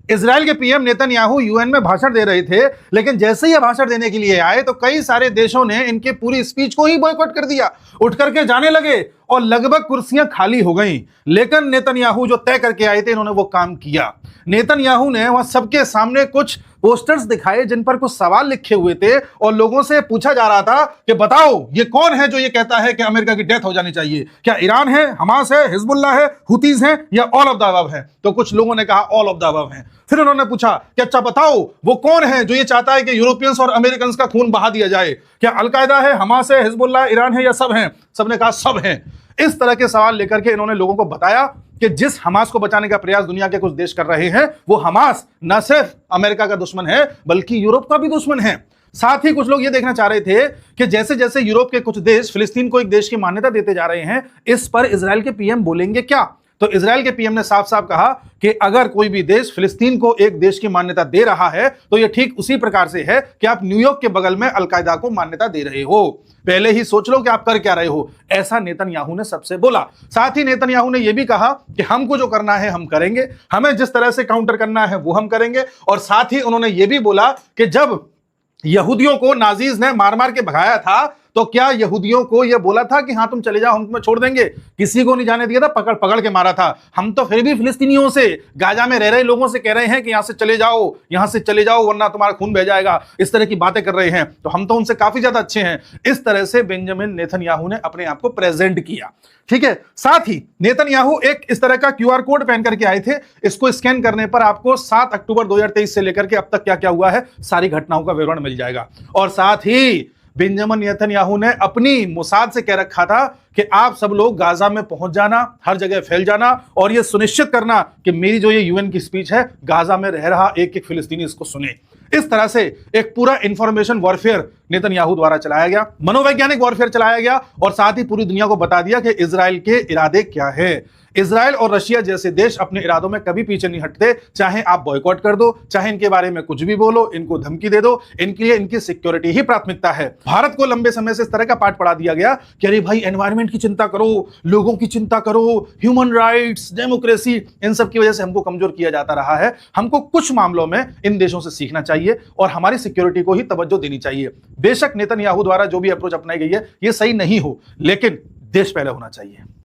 Israel के PM Netanyahu UN में भाषण दे रहे थे, लेकिन जैसे ही ये भाषण देने के लिए आए तो कई सारे देशों ने इनके पूरी स्पीच को ही बॉयकॉट कर दिया, उठ करके जाने लगे और लगभग कुर्सियां खाली हो गईं। लेकिन नेतन्याहू जो तय करके आए थे, इन्होंने वो काम किया। नेतन्याहू ने वहां सबके सामने कुछ पोस्टर्स दिखाए जिन पर कुछ सवाल लिखे हुए थे और लोगों से पूछा जा रहा था कि बताओ ये कौन है जो ये कहता है कि अमेरिका की डेथ हो जानी चाहिए? क्या ईरान है, हमास है, हिजबुल्लाह है, हुतीज हैं या ऑल ऑफ द अबव है? तो कुछ लोगों ने कहा ऑल ऑफ द अबव है। फिर उन्होंने पूछा कि अच्छा बताओ वो कौन है जो ये चाहता है कि यूरोपियंस और अमेरिकन का खून बहा दिया जाए? क्या अलकायदा है, हमास है, हिजबुल्लाह, ईरान है या सब हैं? सबने कहा सब हैं। इस तरह के सवाल लेकर के इन्होंने लोगों को बताया कि जिस हमास को बचाने का प्रयास दुनिया के कुछ देश कर रहे हैं, वो हमास न सिर्फ अमेरिका का दुश्मन है बल्कि यूरोप का भी दुश्मन है। साथ ही कुछ लोग ये देखना चाह रहे थे कि जैसे जैसे यूरोप के कुछ देश फिलिस्तीन को एक देश की मान्यता देते जा रहे हैं, इस पर इजराइल के पीएम बोलेंगे क्या? तो इजराइल के पीएम ने साफ साफ कहा कि अगर कोई भी देश फिलिस्तीन को एक देश की मान्यता दे रहा है तो यह ठीक उसी प्रकार से है कि आप न्यूयॉर्क के बगल में अलकायदा को मान्यता दे रहे हो। पहले ही सोच लो कि आप कर क्या रहे हो। ऐसा नेतन्याहू ने सबसे बोला। साथ ही नेतन्याहू ने यह भी कहा कि हमको जो करना है हम करेंगे, हमें जिस तरह से काउंटर करना है वो हम करेंगे। और साथ ही उन्होंने यह भी बोला कि जब यहूदियों को नाजीज ने मार मार के भगाया था तो क्या यहूदियों को यह बोला था कि हाँ तुम चले जाओ, हम तुम्हें छोड़ देंगे? किसी को नहीं जाने दिया था, पकड़ पकड़ के मारा था। हम तो फिर भी फिलिस्तीनियों से, गाजा में रह रहे लोगों से कह रहे हैं कि यहां से चले जाओ, यहां से चले जाओ वरना तुम्हारा खून बह जाएगा। इस तरह की बातें कर रहे हैं, तो हम तो उनसे काफी ज्यादा अच्छे हैं। इस तरह से बेंजामिन नेतन्याहू ने अपने आप को प्रेजेंट किया। ठीक है। साथ ही नेतन्याहू एक इस तरह का क्यूआर कोड पहन करके आए थे। इसको स्कैन करने पर आपको 7 अक्टूबर 2023 से लेकर के अब तक क्या क्या हुआ है सारी घटनाओं का विवरण मिल जाएगा। और साथ ही बेंजामिन नेतन्याहू ने अपनी मोसाद से कह रखा था कि आप सब लोग गाजा में पहुंच जाना, हर जगह फैल जाना और यह सुनिश्चित करना कि मेरी जो ये यूएन की स्पीच है गाजा में रह रहा एक एक फिलिस्तीनी इसको सुने। इस तरह से एक पूरा इंफॉर्मेशन वॉरफेयर नेतन्याहू द्वारा चलाया गया, मनोवैज्ञानिक वॉरफेयर चलाया गया और साथ ही पूरी दुनिया को बता दिया कि इजराइल के इरादे क्या है। इजराइल और रशिया जैसे देश अपने इरादों में कभी पीछे नहीं हटते, चाहे आप बॉयकॉट कर दो, चाहे इनके बारे में कुछ भी बोलो, इनको धमकी दे दो, इनके लिए इनकी सिक्योरिटी ही प्राथमिकता है। भारत को लंबे समय से इस तरह का पाठ पढ़ा दिया गया कि अरे भाई एनवायरमेंट की चिंता करो, लोगों की चिंता करो, ह्यूमन राइट्स, डेमोक्रेसी, इन सब की वजह से हमको कमजोर किया जाता रहा है। हमको कुछ मामलों में इन देशों से सीखना चाहिए और हमारी सिक्योरिटी को ही तवज्जो देनी चाहिए। बेशक नेतन्याहू द्वारा जो भी अप्रोच अपनाई गई है ये सही नहीं हो, लेकिन देश पहले होना चाहिए।